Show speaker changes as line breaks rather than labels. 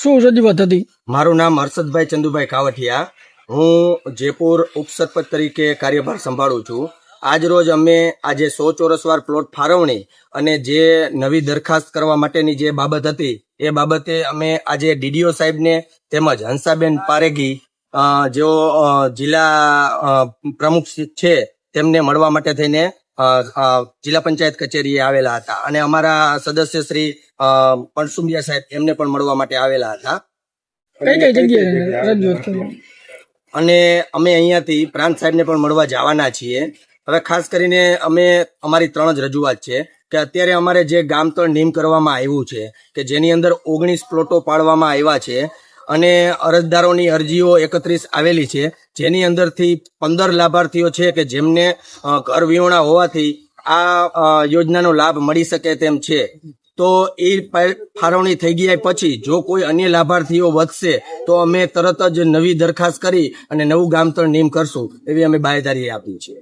શું રજૂઆત હતી?
મારું નામ હર્ષદભાઈ ચંદુભાઈ કાવઠિયા. હું જયપુર ઉપસરપંચ તરીકે કાર્યભાર સંભાળું છું. આજ રોજ અમે આજે 100 ચોરસવાર પ્લોટ ફાળવણી અને જે નવી દરખાસ્ત કરવા માટેની જે બાબત હતી એ બાબતે અમે આજે ડીડીઓ સાહેબને તેમજ હંસાબેન પારેગી જેઓ જિલ્લા પ્રમુખ છે તેમને મળવા માટે થઈને જિલ્લા પંચાયત કચેરીએ આવેલા હતા અને અમારા સદસ્ય શ્રી પણસુંબિયા સાહેબ એમને પણ મળવા માટે આવેલા હતા.
કઈ જગ્યાએ રજૂઆત કરી?
અને અમે અહીંયાથી પ્રાંત સાહેબને પણ મળવા જવાના છીએ. હવે ખાસ કરીને અમે અમારી 3 જ રજૂઆત છે કે અત્યારે અમારે જે ગામતળ નીમ કરવામાં આવ્યું છે કે જેની અંદર 19 પ્લોટો પાડવામાં આવ્યા છે અને અરજદારોની અરજીઓ 31 આવેલી છે, જેની અંદરથી 15 લાભાર્થીઓ છે કે જેમને ઘર વિહોણા હોવાથી આ યોજનાનો લાભ મળી શકે તેમ છે. તો એ ફાળવણી થઈ ગયા પછી જો કોઈ અન્ય લાભાર્થીઓ વધશે તો અમે તરત જ નવી દરખાસ્ત કરી અને નવું ગામતળ નીમ કરશું એવી અમે બાંયધરી આપી છે.